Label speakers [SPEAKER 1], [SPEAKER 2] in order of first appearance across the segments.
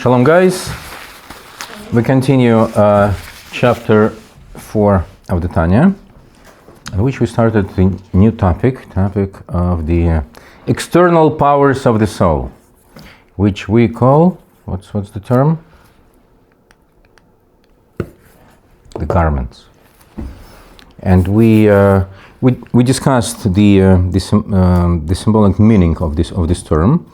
[SPEAKER 1] Shalom, guys. We continue chapter 4 of the Tanya, in which we started the new topic of the external powers of the soul, which we call, what's the term? The garments. And we discussed the symbolic meaning of this term.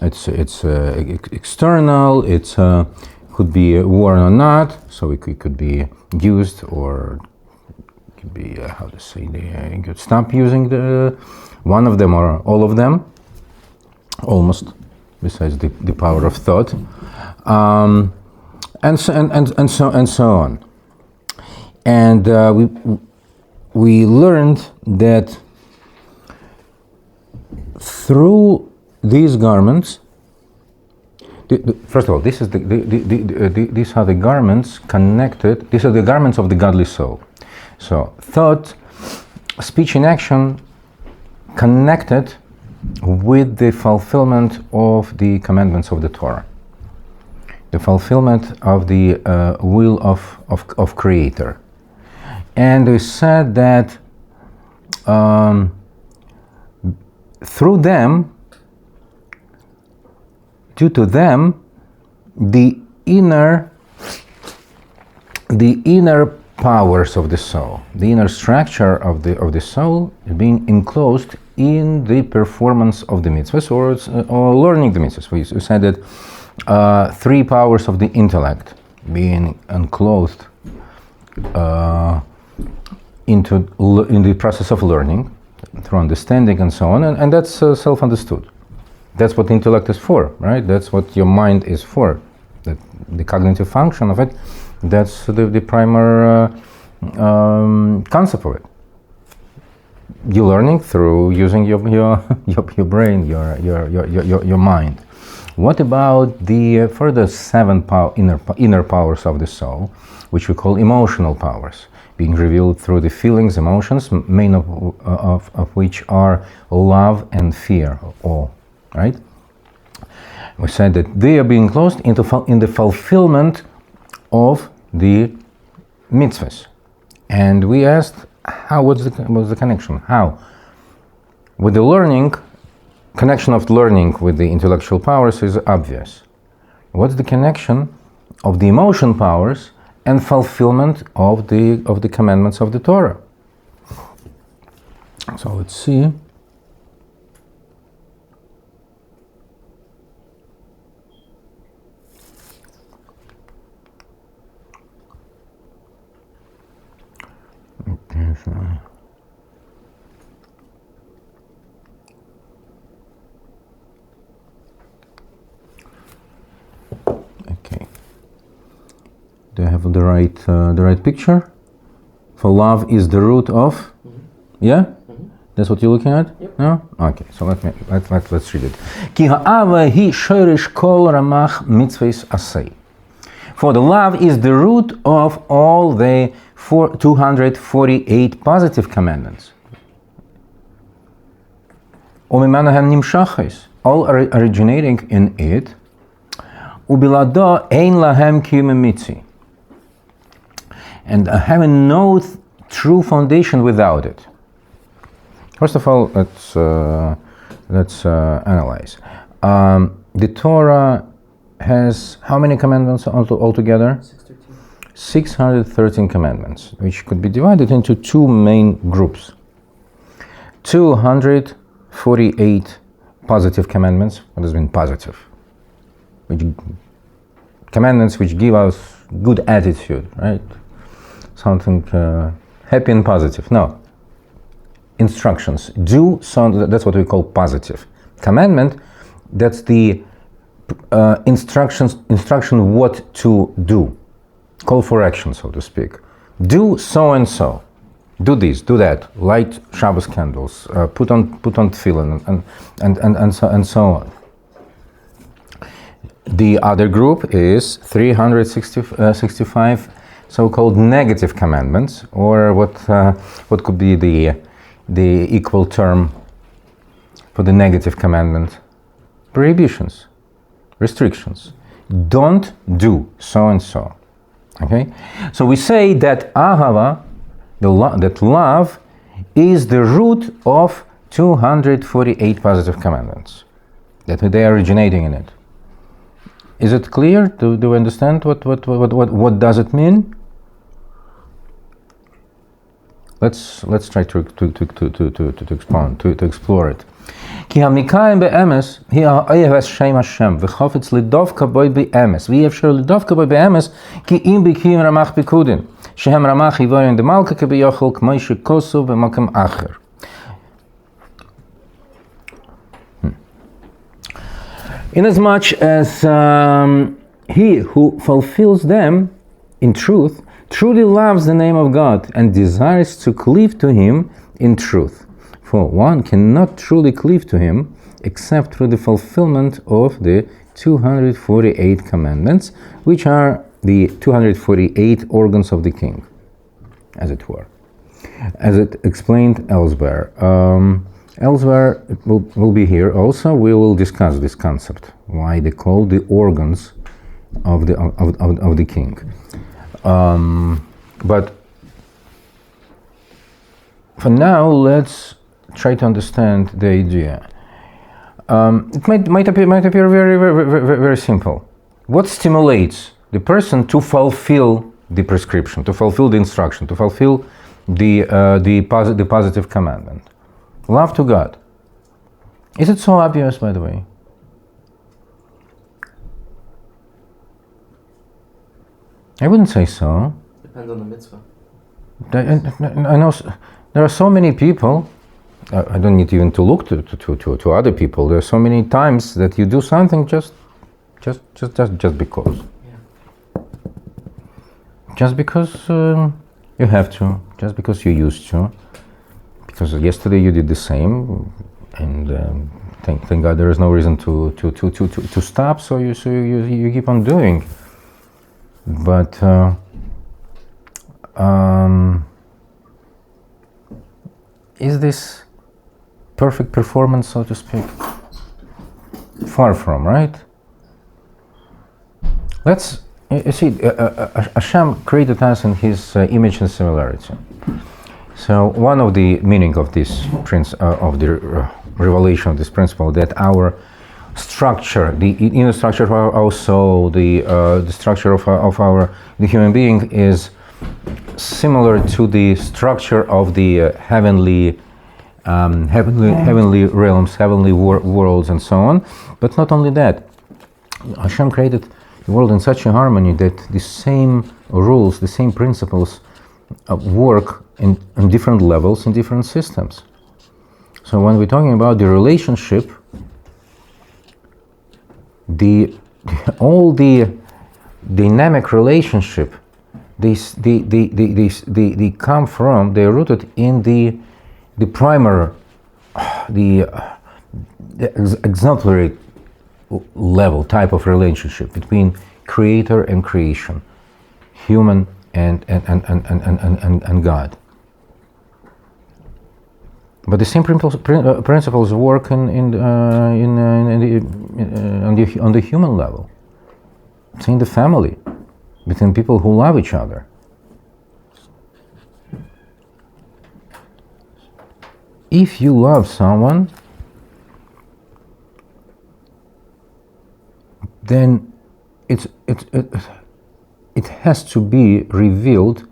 [SPEAKER 1] It's external. It's could be worn or not. So it could be used or it could be you could stop using the one of them or all of them. Almost, besides the power of thought, and so on. And we learned that through these garments, first of all, these are the garments connected. These are the garments of the godly soul. So thought, speech, and action connected with the fulfillment of the commandments of the Torah, the fulfillment of the will of Creator. And we said that through them, due to them, the inner powers of the soul, the inner structure of the soul, is being enclosed in the performance of the mitzvahs or learning the mitzvahs. We said that 3 powers of the intellect being enclosed in the process of learning through understanding and so on, and that's self-understood. That's what intellect is for, right? That's what your mind is for. The cognitive function of it, that's the primary concept of it. You're learning through using your brain, your mind. What about the further 7 inner powers of the soul, which we call emotional powers, being revealed through the feelings, emotions, main of which are love and fear, awe, right? We said that they are being closed in the fulfillment of the mitzvahs. And we asked, what's the connection? How? With the learning, connection of learning with the intellectual powers is obvious. What's the connection of the emotion powers and fulfillment of the commandments of the Torah? So let's see. Okay. Do I have the right picture? For love is the root of, yeah? That's what you're looking at? Yep. No? Okay. So let's read it. Ki ha'ava hi shoresh kol ramach mitzvahs asay. For the love is the root of all the 248 positive commandments. Umimanahem nimshachis, all originating in it. Ubilado ein lahem kiyum mitzi. And having no true foundation without it. First of all, let's analyze. The Torah has how many commandments altogether? 613 commandments, which could be divided into 2 main groups. 248 positive commandments. What does mean positive? Commandments which give us good attitude, right? Something happy and positive. No. Instructions. Do so. That's what we call positive. Commandment, that's the instruction what to do. Call for action, so to speak. Do so and so. Do this, do that. Light Shabbos candles. Put on tefillin and so on. The other group is 365 so-called negative commandments, or what could be the equal term for the negative commandment? Prohibitions, restrictions. don't do so and so. Okay? So we say that ahava, that love, is the root of 248 positive commandments, that they are originating in it. Is it clear? Do you understand what does it mean? Let's try to expound, to explore it. כי המקיים באמס היא האוהב השם השם וחופץ לדווקא בו באמס ואי אפשר לדווקא בו באמס כי אם בקיאים רמ"ח פיקודין שהם רמ"ח עיבורין דמלכה כביכול כמו שכוסו במקום אחר. Inasmuch as he who fulfills them in truth truly loves the name of God and desires to cleave to him in truth. For one cannot truly cleave to him except through the fulfillment of the 248 commandments, which are the 248 organs of the king, as it were, as it explained elsewhere. Elsewhere, it will be here also, we will discuss this concept, why they call the organs of the king. But for now, let's try to understand the idea. It might appear very simple. What stimulates the person to fulfill the prescription, to fulfill the instruction, to fulfill the positive commandment? Love to God. Is it so obvious, by the way? I wouldn't say so.
[SPEAKER 2] Depends on the mitzvah.
[SPEAKER 1] I know there are so many people. I don't need even to look to other people. There are so many times that you do something just because.
[SPEAKER 2] Yeah.
[SPEAKER 1] Just because you have to. Just because you used to. Because yesterday you did the same, and thank God there is no reason to stop. So you keep on doing. But is this perfect performance, so to speak? Far from, right? You see, Hashem created us in His image and similarity. So one of the meaning of this of the revelation of this principle, that our structure, the inner structure of our soul, the structure of the human being is similar to the structure of the heavenly realms, heavenly worlds, and so on. But not only that, Hashem created the world in such a harmony that the same rules, the same principles work on different levels in different systems. So when we're talking about the relationship, all the dynamic relationship, they come from, they're rooted in the primer, the exemplary level type of relationship between creator and creation, human and God. But the same principles work on the human level. It's in the family, between people who love each other. If you love someone, then it has to be revealed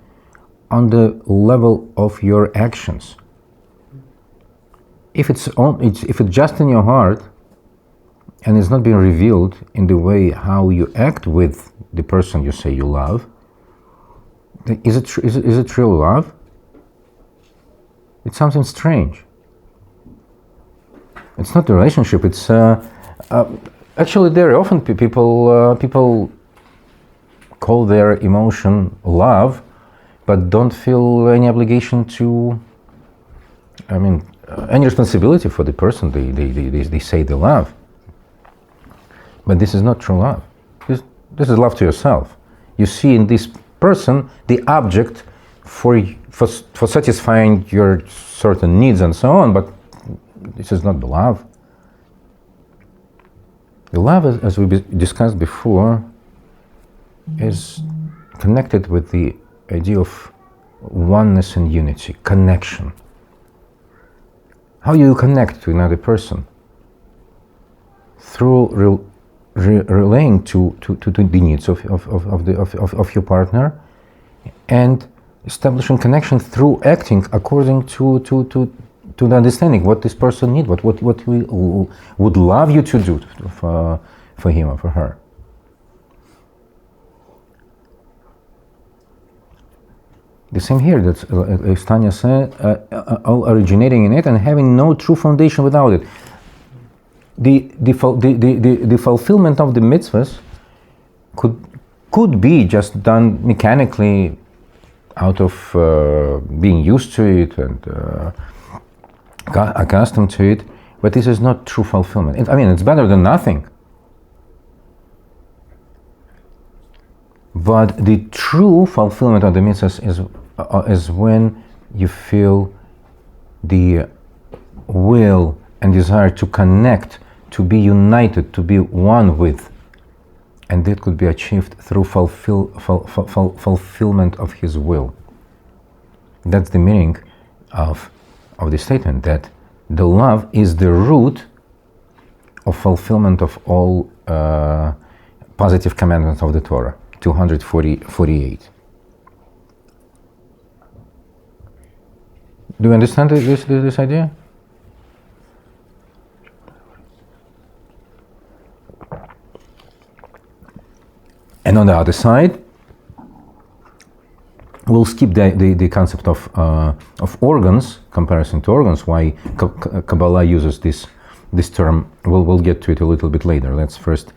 [SPEAKER 1] on the level of your actions. If it's just in your heart and it's not being revealed in the way how you act with the person you say you love, is it real love? It's something strange. It's not a relationship. It's actually very often people call their emotion love, but don't feel any obligation to. Any responsibility for the person they say they love. But this is not true love. This is love to yourself. You see in this person the object for satisfying your certain needs and so on, but this is not the love. The love, as we discussed before, is connected with the idea of oneness and unity, connection. How you connect to another person? Through relaying to the needs of your partner, and establishing connection through acting according to the understanding what this person needs, what we would love you to do for him or for her. The same here, that's, as Tanya said, all originating in it and having no true foundation without it. The fulfillment of the mitzvahs could be just done mechanically out of being used to it and accustomed to it, but this is not true fulfillment. I mean, it's better than nothing. But the true fulfillment of the mitzvahs is when you feel the will and desire to connect, to be united, to be one with, and that could be achieved through fulfillment of His will. That's the meaning of the statement, that the love is the root of fulfillment of all positive commandments of the Torah, 248. Do you understand this idea? And on the other side, we'll skip the concept of organs, comparison to organs, why Kabbalah uses this term. We'll get to it a little bit later. Let's first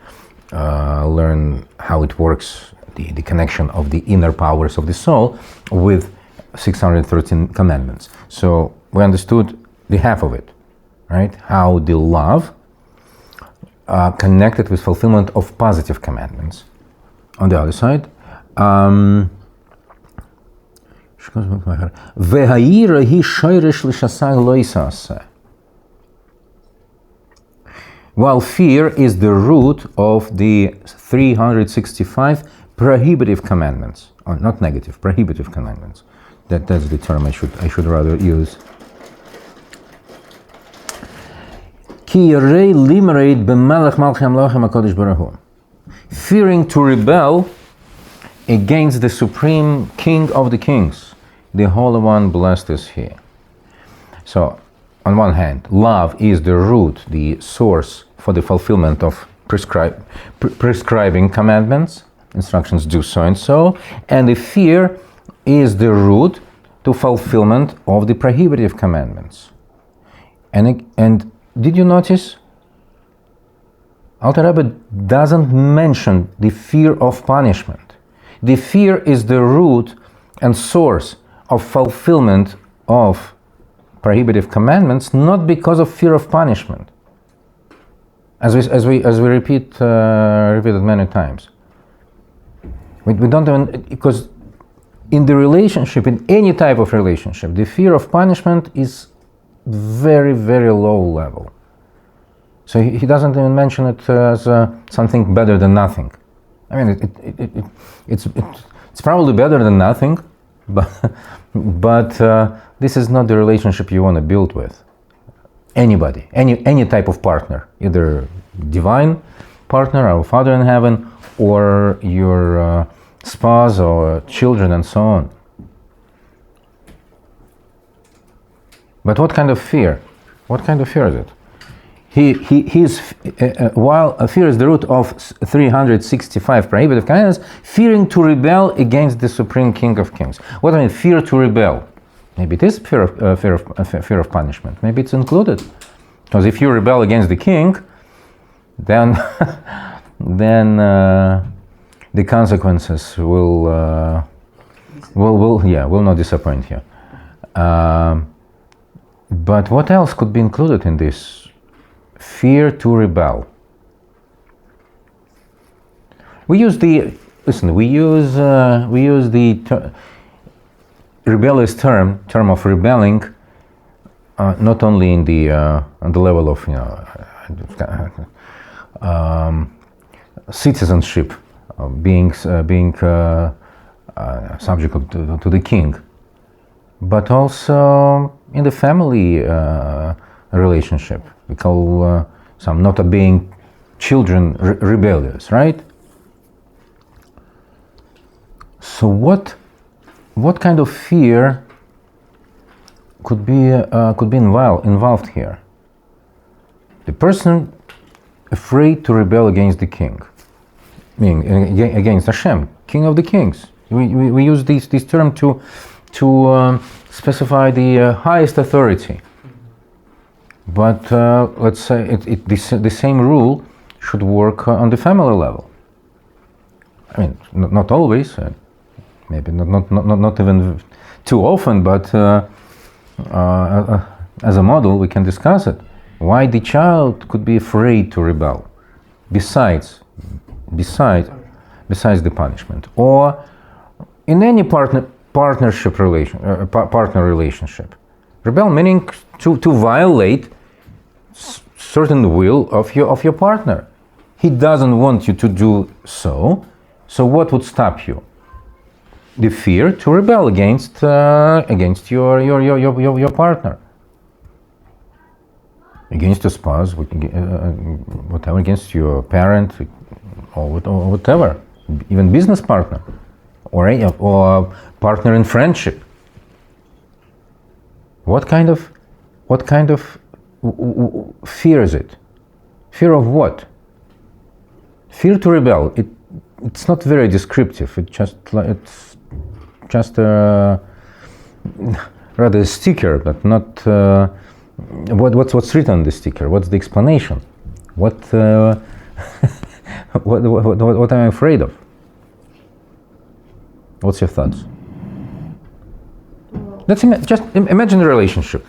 [SPEAKER 1] learn how it works, the connection of the inner powers of the soul with 613 commandments. So we understood the half of it, right? How the love connected with fulfillment of positive commandments. On the other side, while fear is the root of the 365 prohibitive commandments, or not negative, prohibitive commandments. That's the term I should rather use. Fearing to rebel against the Supreme King of the Kings, the Holy One, blessed is He. So, on one hand, love is the root, the source for the fulfillment of prescribing commandments, instructions do so and so, and the fear is the root to fulfillment of the prohibitive commandments. And did you notice? Alter Rebbe doesn't mention the fear of punishment. The fear is the root and source of fulfillment of prohibitive commandments, not because of fear of punishment. As we repeated many times. We don't even, because in the relationship, in any type of relationship, the fear of punishment is very, very low level. So he doesn't even mention it as something better than nothing. I mean, it's probably better than nothing, but this is not the relationship you want to build with anybody, any type of partner, either divine partner, our Father in heaven, or your spouse or children and so on. But what kind of fear? What kind of fear is it? While fear is the root of 365 prohibitive commandments, fearing to rebel against the Supreme King of Kings. What do I mean, fear to rebel? Maybe it is fear of punishment. Maybe it's included, because if you rebel against the king, then the consequences will not disappoint you. But what else could be included in this? Fear to rebel. We use the rebellious term of rebelling, not only in on the level of citizenship, being subject to the king, but also in the family relationship. We call some not obeying children rebellious, right? So what kind of fear could be involved here? The person afraid to rebel against the king, meaning against Hashem, King of the Kings. We use this term to specify the highest authority. But let's say the same rule should work on the family level. I mean, not always, maybe not even too often, but as a model, we can discuss it. Why the child could be afraid to rebel, besides the punishment, or in any partner relationship. Rebel meaning to violate certain will of your partner. He doesn't want you to do so. So what would stop you? The fear to rebel against your partner, against your spouse, whatever, against your parent, or whatever, even business partner, or partner in friendship. What kind of fear is it? Fear of what? Fear to rebel. It's not very descriptive. It's just a rather a sticker, but not what's written on the sticker. What's the explanation? What what am I afraid of? What's your thoughts? Let's just imagine a relationship.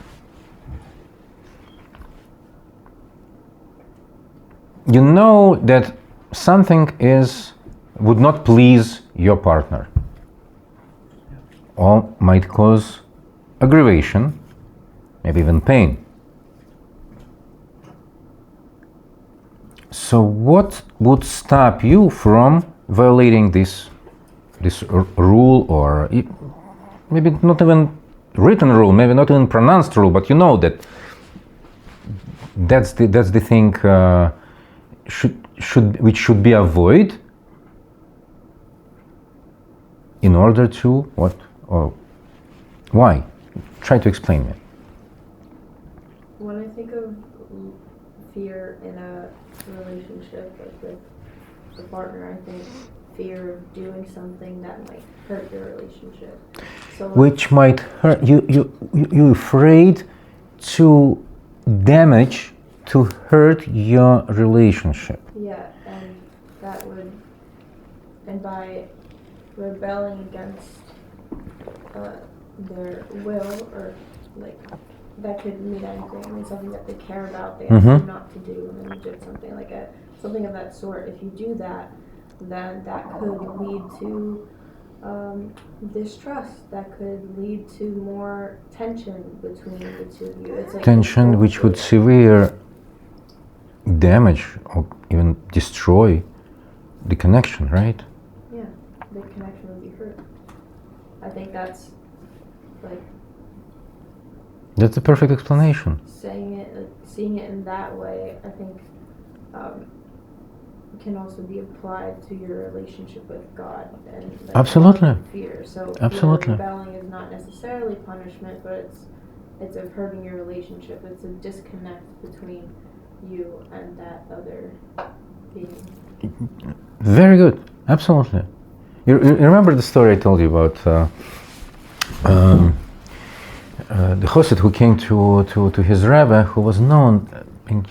[SPEAKER 1] You know that something would not please your partner, or might cause aggravation, maybe even pain. So what would stop you from violating this rule, or maybe not even written rule, maybe not even pronounced rule, but you know that's the thing which should be avoided in order to what or why? Try to explain me.
[SPEAKER 3] When I think of fear in a relationship, like with a partner, I think fear of doing something that might hurt your relationship. So
[SPEAKER 1] which might hurt you. You're afraid to damage, to hurt your relationship.
[SPEAKER 3] Yeah, and that would, and by rebelling against their will, or like that could mean anything. I mean, something that they care about, they ask you not to do, and then you did something like something of that sort. If you do that, then that could lead to distrust. That could lead to more tension between the two of you. It's like
[SPEAKER 1] tension which would severe damage or even destroy the connection, right?
[SPEAKER 3] Yeah, the connection would be hurt. I think that's
[SPEAKER 1] the perfect explanation.
[SPEAKER 3] Seeing it in that way, I think can also be applied to your relationship with God and
[SPEAKER 1] absolutely
[SPEAKER 3] fear. So
[SPEAKER 1] absolutely,
[SPEAKER 3] rebelling is not necessarily punishment, but it's of hurting your relationship. It's a disconnect between you and that other being.
[SPEAKER 1] Very good. Absolutely. You remember the story I told you about the Chassid who came to his rabbi, who was known an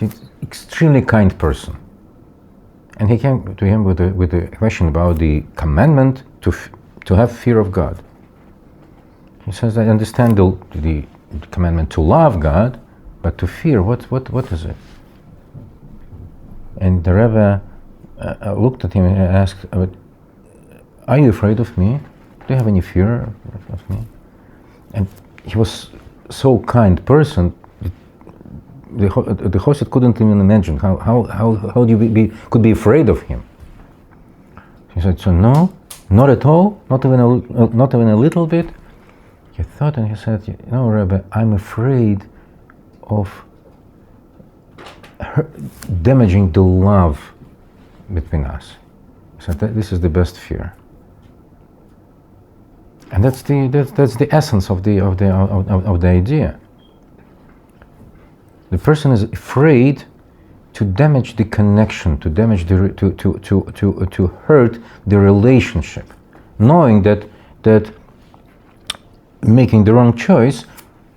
[SPEAKER 1] extremely kind person, and he came to him with a question about the commandment to have fear of God. He says, I understand the commandment to love God, but to fear, what is it? And the rabbi looked at him and asked, are you afraid of me? Do you have any fear of me? And he was so kind person, the Chassid couldn't even imagine how you could be afraid of him. He said, so no, not at all, not even a little bit. He thought and he said, Rabbi, I'm afraid of damaging the love between us. He said, this is the best fear. And that's the essence of the idea. The person is afraid to damage the connection, to damage to hurt the relationship, knowing that making the wrong choice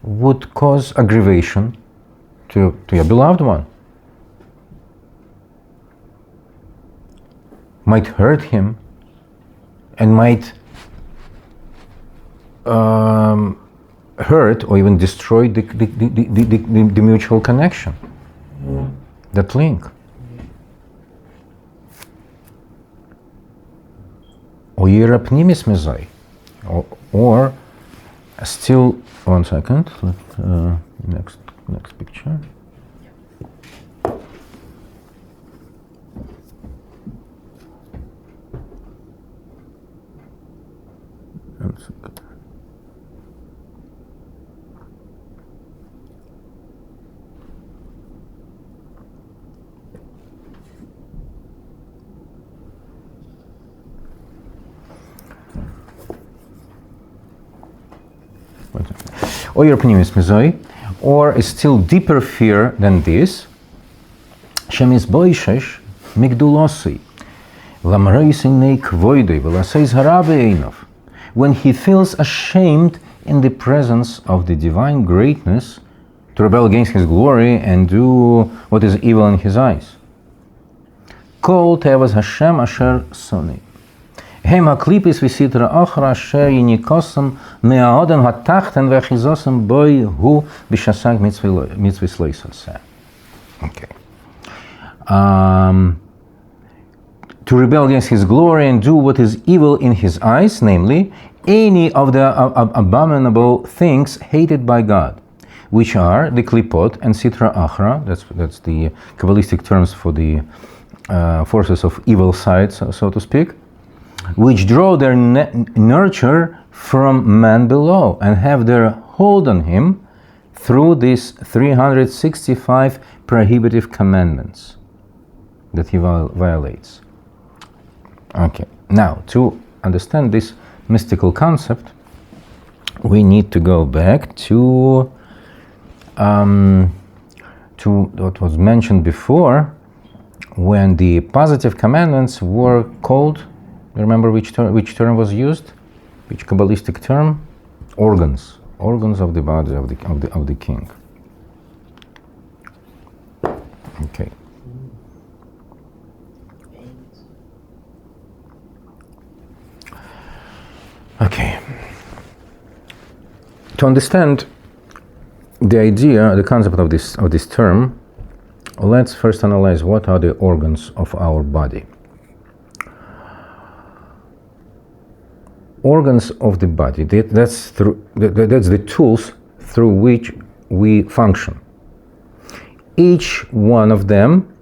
[SPEAKER 1] would cause aggravation to your beloved one, might hurt him, and might hurt or even destroy the mutual connection, that link. Or still, one second, next picture. One second. Or your pnimis mezoi, or a still deeper fear than this, shemis boishesh migdulosi, lamreisinei kvoidei velaseis harabeinov, when he feels ashamed in the presence of the divine greatness, to rebel against his glory and do what is evil in his eyes. Kol tevas Hashem asher soni. Hem haklipis visitra achra asher yinikosam me'aodem hatachten vechizosam boi hu b'shasag mitzvahs loisaseh. Okay. To rebel against his glory and do what is evil in his eyes, namely, any of the abominable things hated by God, which are the klipot and sitra achra, that's the Kabbalistic terms for the forces of evil side, so to speak, which draw their nurture from man below and have their hold on him through these 365 prohibitive commandments that he violates. Okay, now to understand this mystical concept, we need to go back to what was mentioned before, when the positive commandments were called. Remember which term was used? Which Kabbalistic term? Organs of the body of the king. Okay. Okay. To understand the idea, the concept of this term, let's first analyze what are the organs of our body. Organs of the body, that's the tools through which we function. Each one of them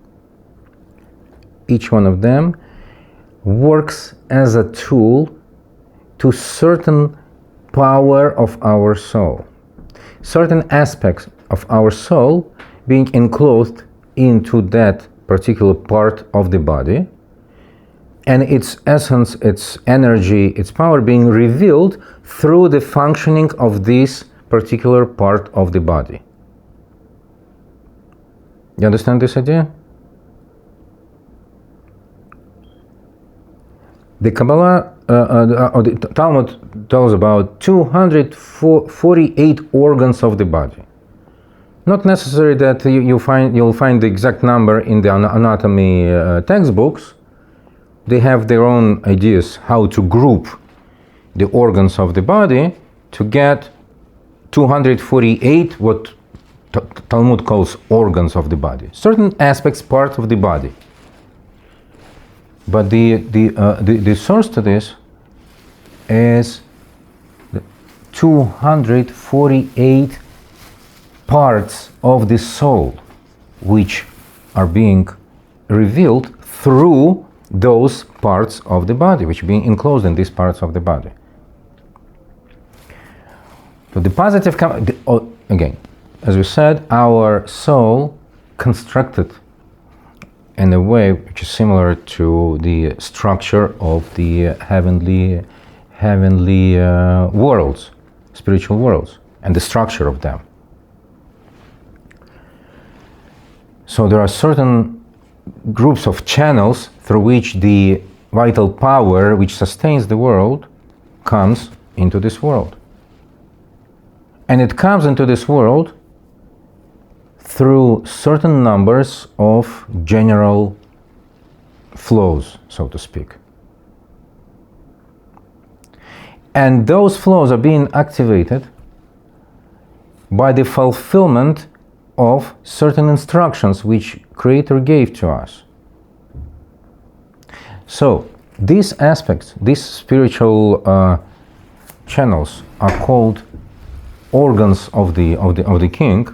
[SPEAKER 1] works as a tool to certain power of our soul, certain aspects of our soul being enclosed into that particular part of the body, and its essence, its energy, its power being revealed through the functioning of this particular part of the body. You understand this idea? The Kabbalah, or the Talmud tells about 248 organs of the body. Not necessary that you'll find the exact number in the anatomy textbooks. They have their own ideas how to group the organs of the body to get 248 what Talmud calls organs of the body. Certain aspects, parts of the body. But the source to this is the 248 parts of the soul which are being revealed through those parts of the body, which are being enclosed in these parts of the body. So the positive, again, as we said, our soul constructed in a way which is similar to the structure of the heavenly worlds, spiritual worlds, and the structure of them. So there are certain groups of channels through which the vital power which sustains the world comes into this world. And it comes into this world through certain numbers of general flows, so to speak. And those flows are being activated by the fulfillment of certain instructions which Creator gave to us. So these aspects, these spiritual channels are called organs of the king.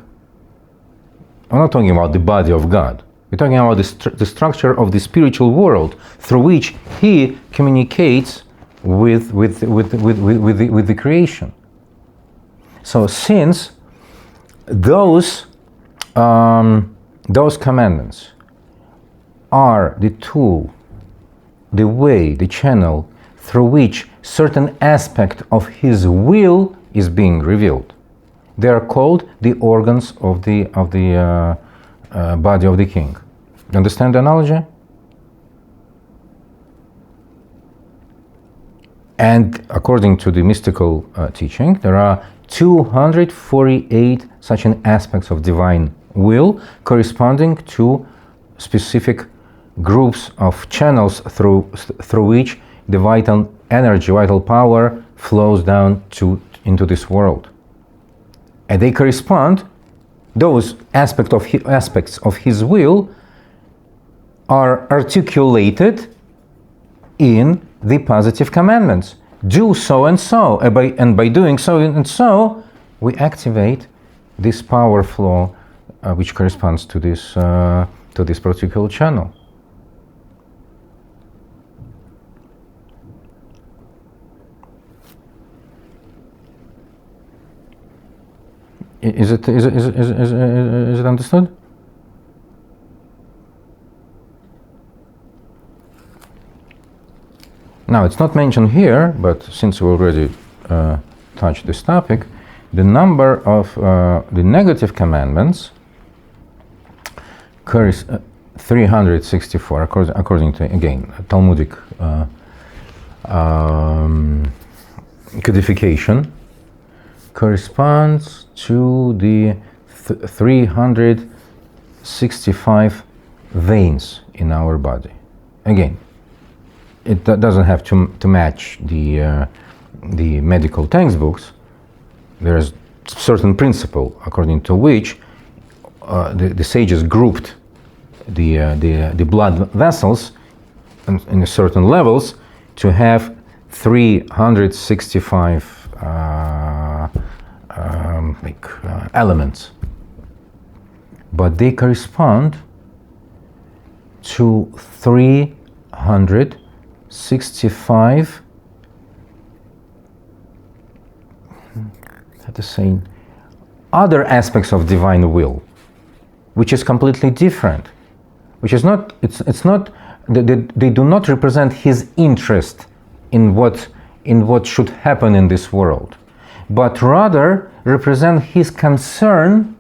[SPEAKER 1] I'm not talking about the body of God. We're talking about the structure of the spiritual world through which he communicates with the creation. So since those commandments are the tool, the way, the channel through which certain aspect of his will is being revealed, they are called the organs of the body of the king. You understand the analogy? And according to the mystical teaching, there are 248 such an aspects of divine will corresponding to specific groups of channels through which the vital energy, vital power flows down into this world. And they correspond, those aspects of his will are articulated in the positive commandments. Do so and so, and by doing so and so, we activate this power flow which corresponds to this particular channel. Is it understood? Now, it's not mentioned here, but since we already touched this topic, the number of the negative commandments carries 364, according to, again, Talmudic codification, corresponds to the 365 veins in our body. Again, it doesn't have to match the medical textbooks. There is certain principle according to which the sages grouped the blood vessels in certain levels to have 365 elements, but they correspond to 365 how to say other aspects of divine will, which is completely different, which is not, it's not, they do not represent his interest in what should happen in this world, but rather represent his concern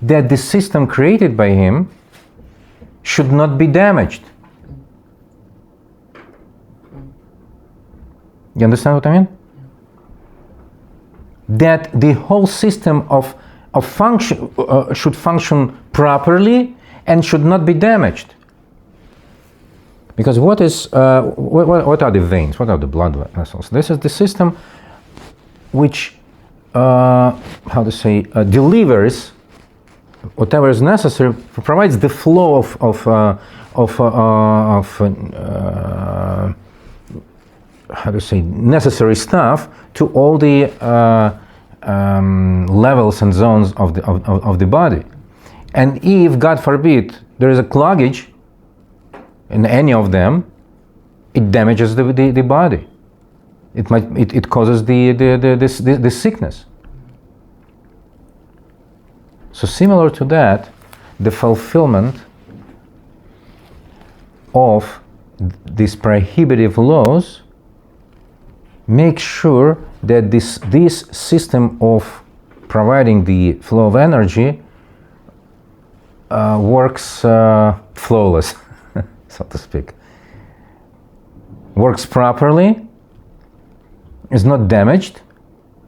[SPEAKER 1] that the system created by him should not be damaged. You understand what I mean? That the whole system of function should function properly and should not be damaged. Because what are the veins? What are the blood vessels? This is the system which, delivers whatever is necessary, provides the flow of necessary stuff to all the levels and zones of the body. And if, God forbid, there is a cloggage in any of them, it damages the body. It causes the sickness. So similar to that, the fulfillment of these prohibitive laws makes sure that this system of providing the flow of energy works flawless, so to speak. Works properly, is not damaged,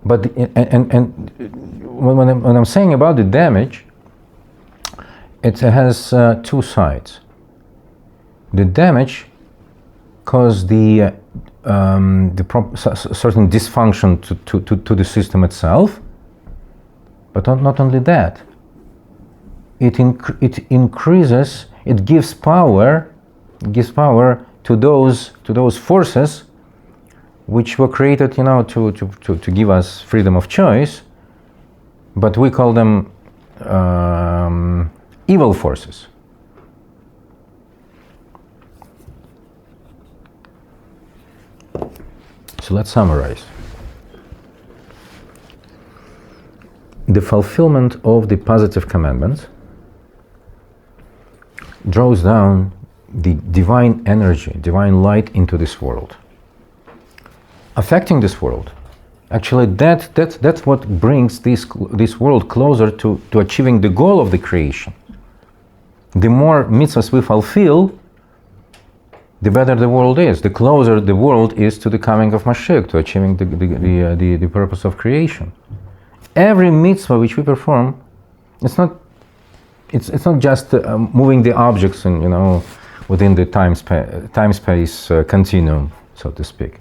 [SPEAKER 1] but and when I'm saying about the damage, it has two sides. The damage causes certain dysfunction to the system itself, but not only that. It increases. It gives power to those forces which were created, to give us freedom of choice, but we call them evil forces. So let's summarize. The fulfillment of the positive commandments draws down the divine energy, divine light into this world, affecting this world. Actually, that's what brings this world closer to achieving the goal of the creation. The more mitzvahs we fulfill, the better the world is. The closer the world is to the coming of Mashiach, to achieving the purpose of creation. Every mitzvah which we perform, it's not just moving the objects within the time-space continuum, so to speak.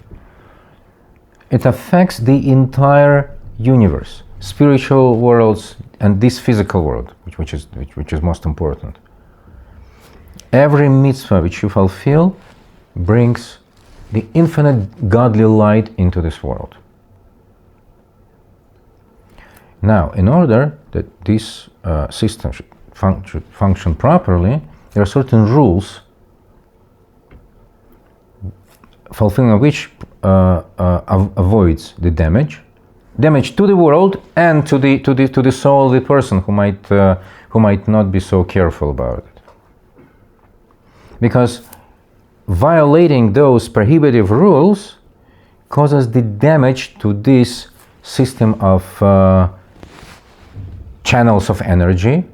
[SPEAKER 1] It affects the entire universe, spiritual worlds and this physical world, which is most important. Every mitzvah which you fulfill brings the infinite godly light into this world. Now, in order that this system should function properly, there are certain rules, fulfilling of which avoids the damage to the world and to the soul of the person who might not be so careful about it. Because violating those prohibitive rules causes the damage to this system of channels of energy,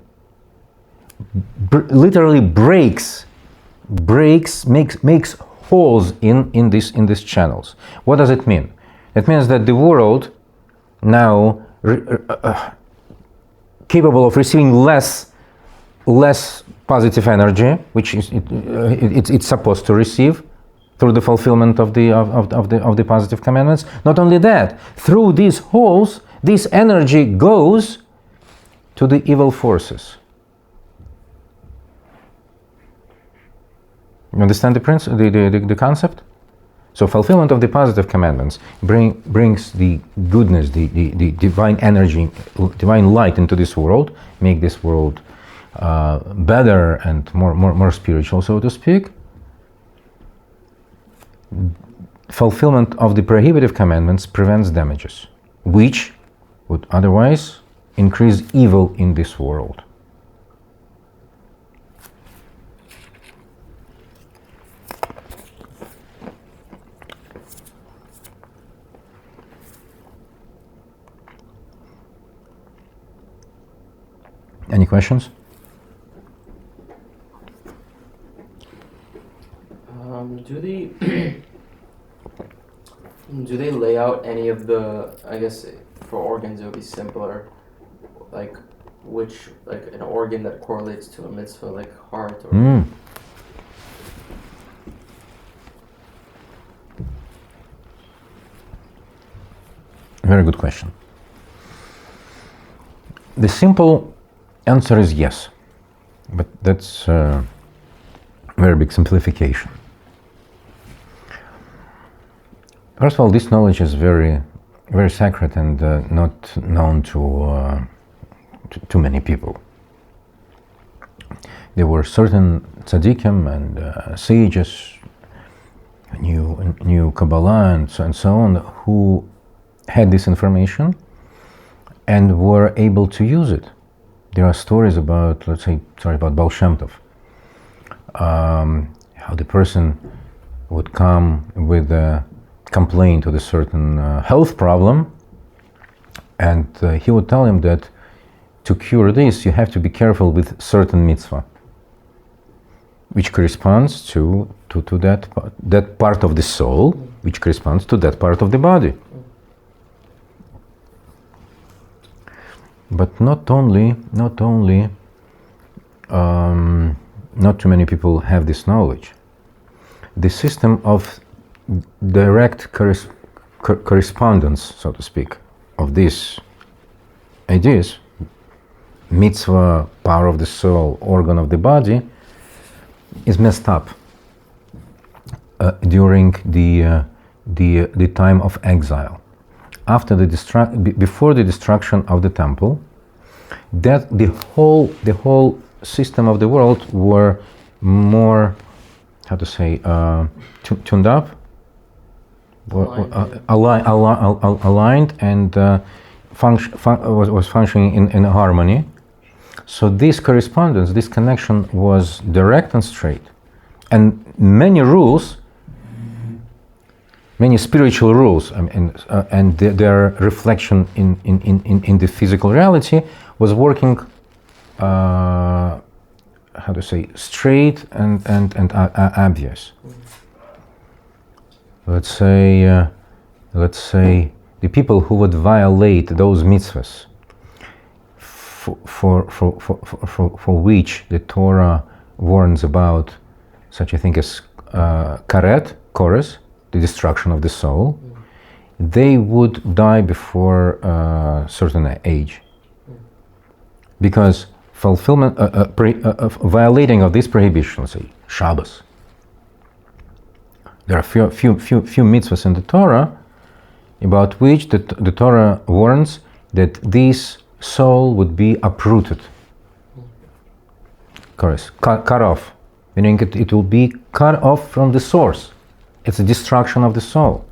[SPEAKER 1] literally breaks, makes holes in these channels. What does it mean? It means that the world now capable of receiving less positive energy, which is it's supposed to receive through the fulfillment of the positive commandments. Not only that, through these holes, this energy goes to the evil forces. You understand the concept? So fulfillment of the positive commandments brings the goodness, the divine energy, divine light into this world, make this world better and more spiritual, so to speak. Fulfillment of the prohibitive commandments prevents damages, which would otherwise increase evil in this world. Any questions?
[SPEAKER 2] Do they lay out any of the, I guess for organs it would be simpler, like an organ that correlates to a mitzvah, like heart or...
[SPEAKER 1] Very good question. The simple answer is yes, but that's a very big simplification. First of all, this knowledge is very very sacred and not known to many people. There were certain tzaddikim and sages, knew Kabbalah and so on, who had this information and were able to use it. There are stories about, about Baal Shem Tov, how the person would come with a complaint with a certain health problem, and he would tell him that to cure this, you have to be careful with certain mitzvah, which corresponds to that part of the soul, which corresponds to that part of the body. But not too many people have this knowledge. The system of direct correspondence, so to speak, of these ideas, mitzvah, power of the soul, organ of the body, is messed up during the time of exile. After before the destruction of the temple, that the whole system of the world were more, tuned up, aligned, and was functioning in harmony. So this correspondence, this connection was direct and straight, and many rules, many spiritual rules, and their reflection in the physical reality was working, straight and obvious. Let's say the people who would violate those mitzvahs for which the Torah warns about such a thing as chorus, the destruction of the soul, they would die before a certain age, because fulfillment, violating of this prohibition, say Shabbos. There are few mitzvahs in the Torah about which the Torah warns that this soul would be uprooted, cut off, meaning it will be cut off from the source. It's a destruction of the soul,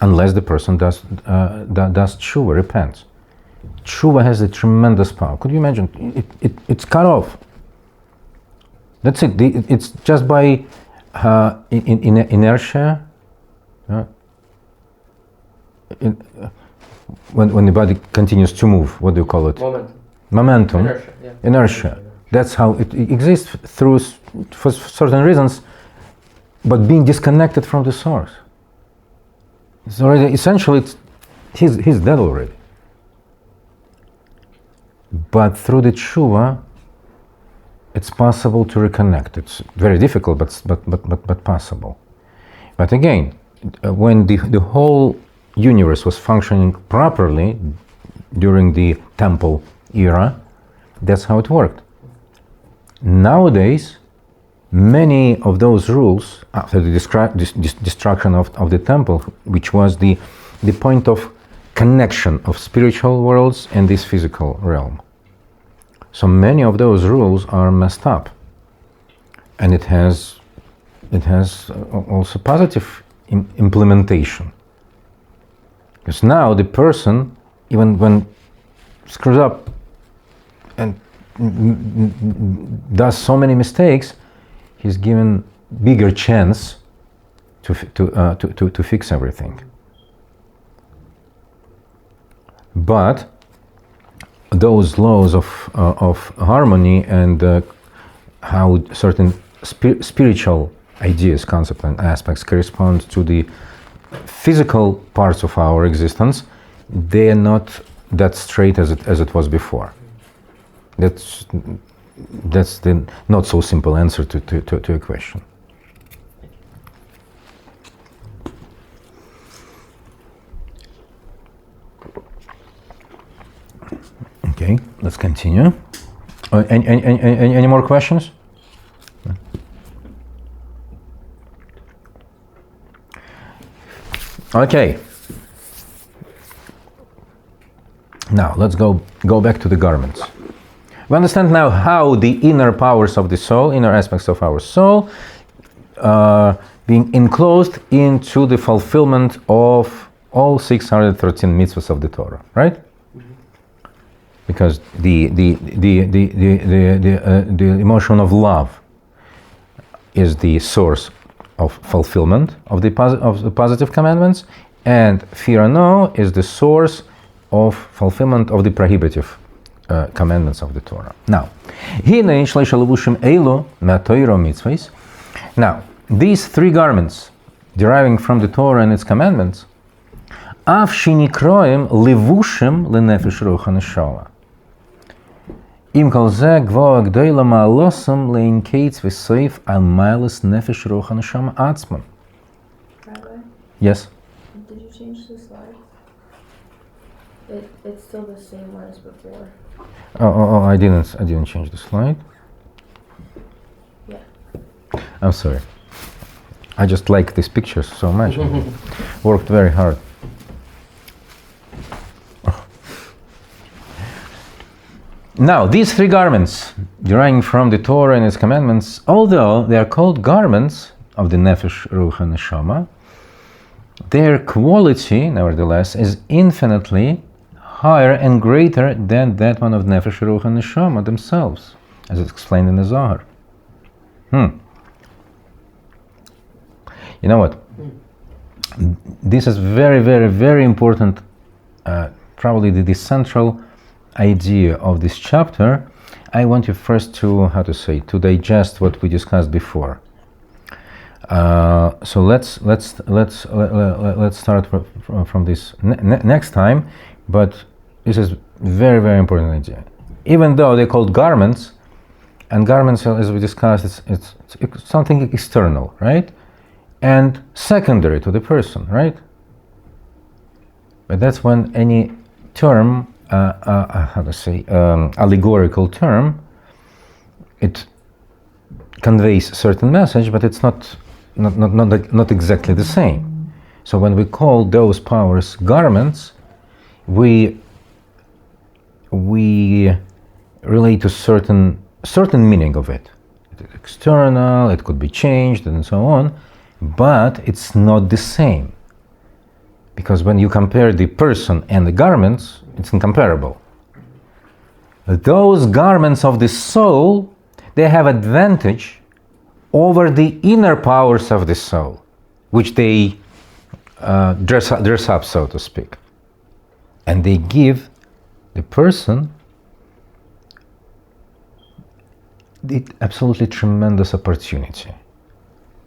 [SPEAKER 1] unless the person does tshuva, repents. Tshuva has a tremendous power. Could you imagine? It's cut off. That's it. It's just by inertia. When the body continues to move, what do you call it? Momentum. Inertia. That's how it exists for certain reasons, but being disconnected from the source. It's already, essentially, he's dead already. But through the tshuva, it's possible to reconnect. It's very difficult, but possible. But again, when the whole universe was functioning properly during the temple era, that's how it worked. Nowadays, many of those rules, after the destruction of the temple, which was the point of connection of spiritual worlds and this physical realm. So many of those rules are messed up, and it has also positive implementation. Because now the person, even when screws up and does so many mistakes, he's given bigger chance to fix everything. But those laws of harmony and how certain spiritual ideas, concepts, and aspects correspond to the physical parts of our existence, they are not that straight as it was before. That's the not so simple answer to a question. Okay, let's continue. Any more questions? Okay. Now, let's go back to the garments. We understand now how the inner powers of the soul, inner aspects of our soul, being enclosed into the fulfillment of all 613 mitzvahs of the Torah, right? Because the emotion of love is the source of fulfillment of the positive commandments, and fear no is the source of fulfillment of the prohibitive commandments of the Torah. Now, now, these three garments deriving from the Torah and its commandments, af shinikroim levushim lenefesh ruach haneshama. Im kol ze gvoa gdoila ma'alosam leinkates v'soif al ma'alas nefesh ruach haneshama atzman.
[SPEAKER 3] Rabbi,
[SPEAKER 1] Yes.
[SPEAKER 3] did you change the slide? It's still the same one as before.
[SPEAKER 1] Oh, I didn't change the slide.
[SPEAKER 3] Yeah.
[SPEAKER 1] I'm sorry. I just like these pictures so much. Worked very hard. Now, these three garments, deriving from the Torah and its commandments, although they are called garments of the Nefesh, Ruach, and Neshama, their quality, nevertheless, is infinitely higher and greater than that one of Nefesh, Ruach, and Neshama themselves, as it's explained in the Zohar. You know what? This is very, very, very important, probably the central idea of this chapter. I want you first to, to digest what we discussed before. So let's start from this next time, but this is very, very important idea. Even though they're called garments, and garments, as we discussed, it's something external, right? And secondary to the person, right? But that's when any term, allegorical term, it conveys a certain message, but it's not exactly the same. So when we call those powers garments, we relate to certain meaning of it. It's external, it could be changed, and so on, but it's not the same. Because when you compare the person and the garments, it's incomparable. Those garments of the soul, they have advantage over the inner powers of the soul, which they dress up, so to speak. And they give the person the absolutely tremendous opportunity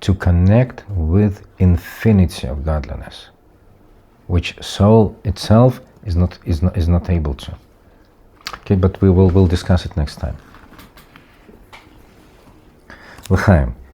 [SPEAKER 1] to connect with infinity of godliness, which soul itself is not able to. Okay, but we'll discuss it next time. L'chaim.